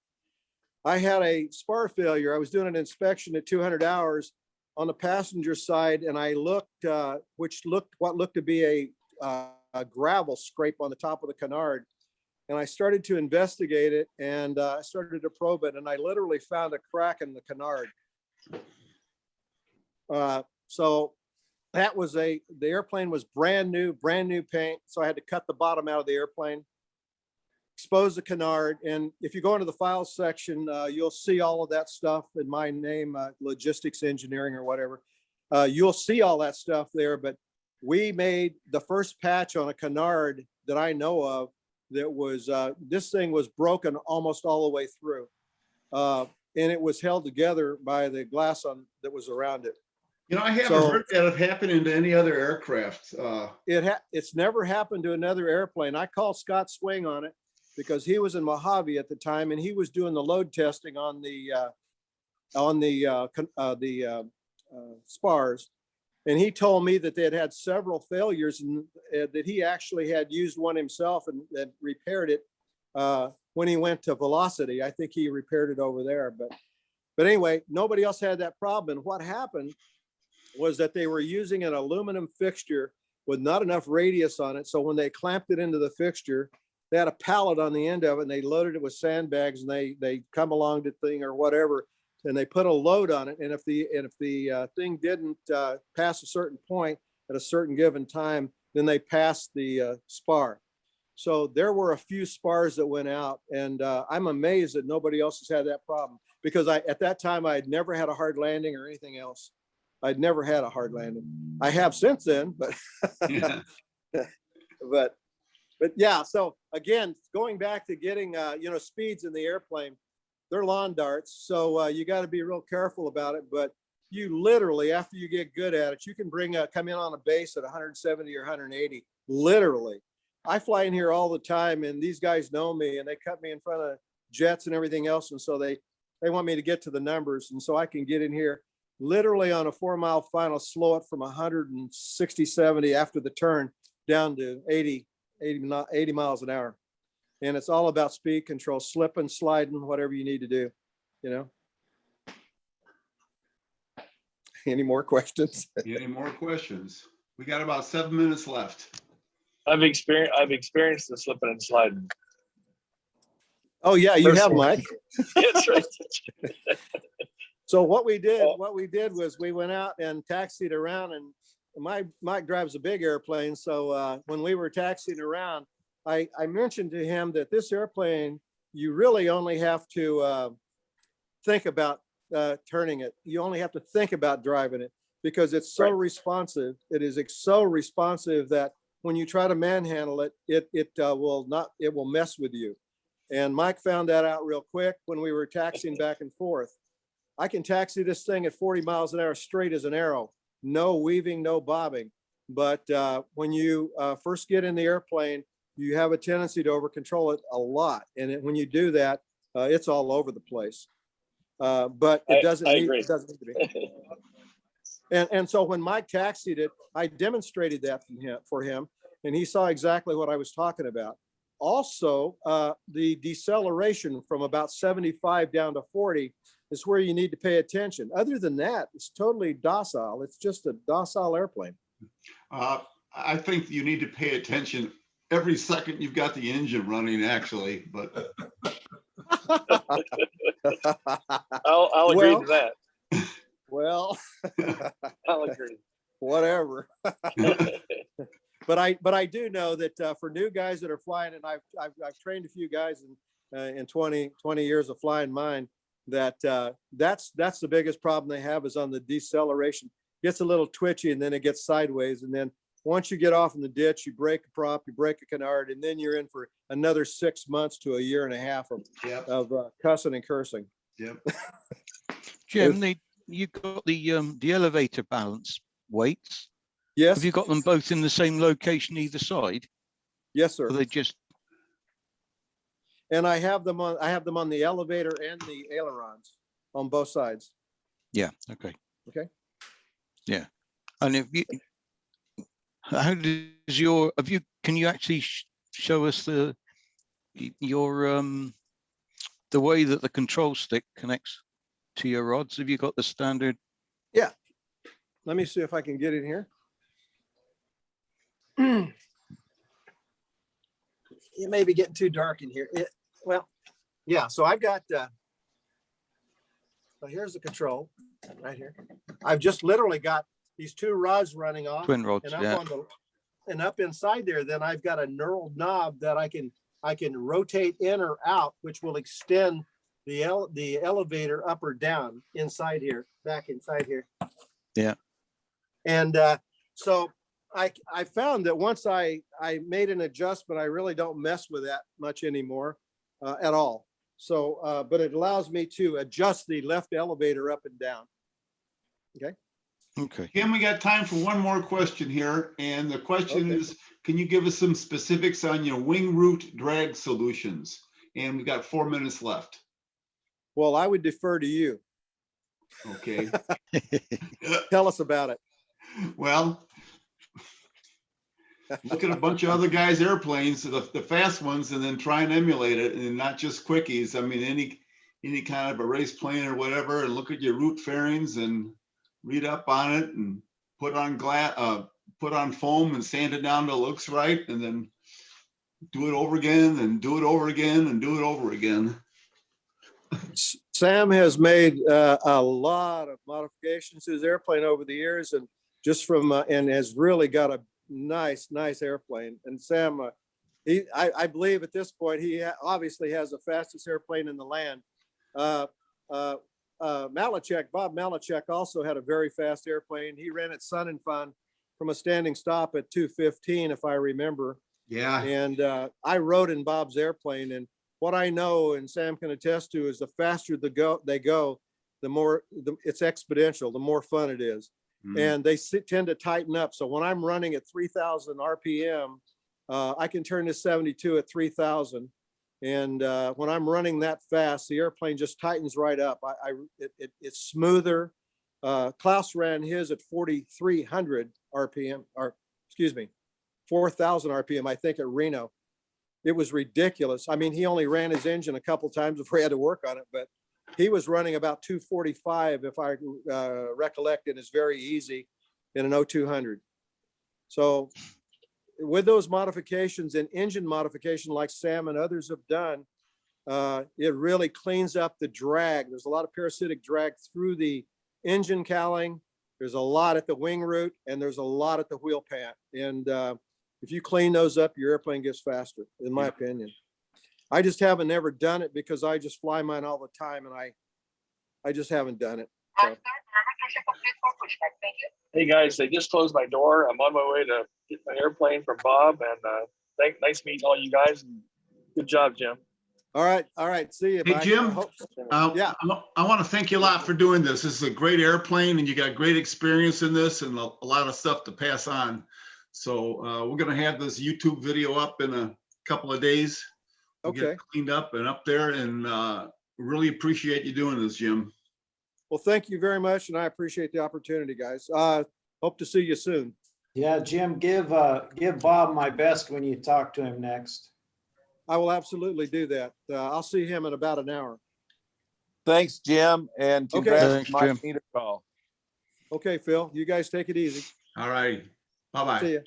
Speaker 2: I had a spar failure. I was doing an inspection at 200 hours on the passenger side, and I looked, what looked to be a gravel scrape on the top of the canard. And I started to investigate it, and I started to probe it, and I literally found a crack in the canard. So that was the airplane was brand new paint. So I had to cut the bottom out of the airplane, expose the canard. And if you go into the files section, you'll see all of that stuff in my name, logistics engineering or whatever. You'll see all that stuff there, but we made the first patch on a canard that I know of that was, this thing was broken almost all the way through. And it was held together by the glass that was around it.
Speaker 1: You know, I haven't heard that have happened into any other aircraft.
Speaker 2: It's never happened to another airplane. I called Scott Swing on it because he was in Mojave at the time, and he was doing the load testing on the spars. And he told me that they had had several failures, and that he actually had used one himself and repaired it when he went to Velocity. I think he repaired it over there. But anyway, nobody else had that problem. And what happened was that they were using an aluminum fixture with not enough radius on it. So when they clamped it into the fixture, they had a pallet on the end of it, and they loaded it with sandbags, and they come along the thing or whatever, and they put a load on it. And if the thing didn't pass a certain point at a certain given time, then they passed the spar. So there were a few spars that went out, and I'm amazed that nobody else has had that problem, because at that time I had never had a hard landing or anything else. I'd never had a hard landing. I have since then, but
Speaker 1: Yeah.
Speaker 2: but But yeah, so again, going back to getting, speeds in the airplane, they're lawn darts. So you got to be real careful about it. But you literally, after you get good at it, you can come in on a base at 170 or 180, literally. I fly in here all the time and these guys know me and they cut me in front of jets and everything else. And so they want me to get to the numbers. And so I can get in here literally on a 4-mile final, slow it from 160, 70 after the turn down to 80 miles an hour. And it's all about speed control, slipping, sliding, whatever you need to do, Any more questions?
Speaker 1: Any more questions? We got about 7 minutes left.
Speaker 9: I've experienced the slipping and sliding.
Speaker 2: Oh yeah, you have, Mike.
Speaker 9: That's right.
Speaker 2: So what we did was we went out and taxied around, and Mike drives a big airplane. So when we were taxiing around, I mentioned to him that this airplane, you really only have to think about turning it. You only have to think about driving it because it's so responsive. It is so responsive that when you try to manhandle it, it will mess with you. And Mike found that out real quick when we were taxiing back and forth. I can taxi this thing at 40 miles an hour straight as an arrow, no weaving, no bobbing. But when you first get in the airplane, you have a tendency to over control it a lot. And when you do that, it's all over the place. But it doesn't need to be. And so when Mike taxied it, I demonstrated that for him, and he saw exactly what I was talking about. Also, the deceleration from about 75 down to 40 is where you need to pay attention. Other than that, it's totally docile. It's just a docile airplane.
Speaker 1: I think you need to pay attention every second you've got the engine running, actually, but.
Speaker 9: I'll agree to that.
Speaker 2: Well,
Speaker 9: I'll agree.
Speaker 2: Whatever. But I do know that for new guys that are flying, and I've trained a few guys in 20 years of flying mine, that's the biggest problem they have is on the deceleration. It gets a little twitchy and then it gets sideways. And then once you get off in the ditch, you break a prop, you break a canard, and then you're in for another 6 months to a year and a half of cussing and cursing.
Speaker 1: Yep.
Speaker 10: Jim, you got the elevator balance weights.
Speaker 2: Yes.
Speaker 10: Have you got them both in the same location either side?
Speaker 2: Yes, sir.
Speaker 10: Or they just.
Speaker 2: And I have them on the elevator and the ailerons on both sides.
Speaker 10: Yeah. Okay.
Speaker 2: Okay.
Speaker 10: Yeah. And can you actually show us the way that the control stick connects to your rods? Have you got the standard?
Speaker 2: Yeah. Let me see if I can get in here. It may be getting too dark in here. Yeah. So I've got. So here's the control right here. I've just literally got these two rods running off.
Speaker 10: Twin rods.
Speaker 2: And up inside there, then I've got a knurled knob that I can rotate in or out, which will extend the elevator up or down inside here, back inside here.
Speaker 10: Yeah.
Speaker 2: And so I found that once I made an adjustment, I really don't mess with that much anymore at all. So, but it allows me to adjust the left elevator up and down. Okay.
Speaker 10: Okay.
Speaker 1: Kim, we got time for one more question here. And the question is, can you give us some specifics on your wing root drag solutions? And we got 4 minutes left.
Speaker 2: Well, I would defer to you.
Speaker 1: Okay.
Speaker 2: Tell us about it.
Speaker 1: Well, look at a bunch of other guys' airplanes, the fast ones, and then try and emulate it, and not just quickies. I mean, any kind of a race plane or whatever, and look at your root fairings and read up on it, and put on foam and sand it down till it looks right, and then do it over again, and do it over again, and do it over again.
Speaker 2: Sam has made a lot of modifications to his airplane over the years, and just and has really got a nice airplane. And Sam, I believe at this point, he obviously has the fastest airplane in the land. Bob Malachek also had a very fast airplane. He ran at Sun and Fun from a standing stop at 215, if I remember.
Speaker 1: Yeah.
Speaker 2: And I rode in Bob's airplane, and what I know, and Sam can attest to, is the faster they go, the more it's exponential, the more fun it is.
Speaker 1: Mm.
Speaker 2: And they tend to tighten up. So when I'm running at 3,000 RPM, I can turn to 72 at 3,000. And when I'm running that fast, the airplane just tightens right up. It's smoother. Klaus ran his at 4,300 RPM, or excuse me, 4,000 RPM, I think, at Reno. It was ridiculous. I mean, he only ran his engine a couple times before he had to work on it, but he was running about 245, if I recollect, and it's very easy in an 0200. So with those modifications and engine modification, like Sam and others have done, it really cleans up the drag. There's a lot of parasitic drag through the engine cowling. There's a lot at the wing root, and there's a lot at the wheel pant. And if you clean those up, your airplane gets faster, in my opinion. I just haven't never done it because I just fly mine all the time, and I just haven't done it. So.
Speaker 9: Hey guys, they just closed my door. I'm on my way to get my airplane from Bob, and nice meeting all you guys. And good job, Jim.
Speaker 2: All right. See you.
Speaker 1: Hey, Jim.
Speaker 2: Yeah.
Speaker 1: I want to thank you a lot for doing this. This is a great airplane, and you got great experience in this and a lot of stuff to pass on. So we're going to have this YouTube video up in a couple of days. We'll
Speaker 2: Okay.
Speaker 1: get cleaned up and up there, and really appreciate you doing this, Jim.
Speaker 2: Well, thank you very much, and I appreciate the opportunity, guys. Hope to see you soon.
Speaker 8: Yeah, Jim, give Bob my best when you talk to him next.
Speaker 2: I will absolutely do that. I'll see him in about an hour.
Speaker 6: Thanks, Jim, and
Speaker 2: Okay.
Speaker 6: congrats
Speaker 10: Thanks,
Speaker 6: on my
Speaker 10: Jim.
Speaker 6: meter call.
Speaker 2: Okay, Phil, you guys take it easy.
Speaker 1: All right. Bye-bye.
Speaker 2: See ya.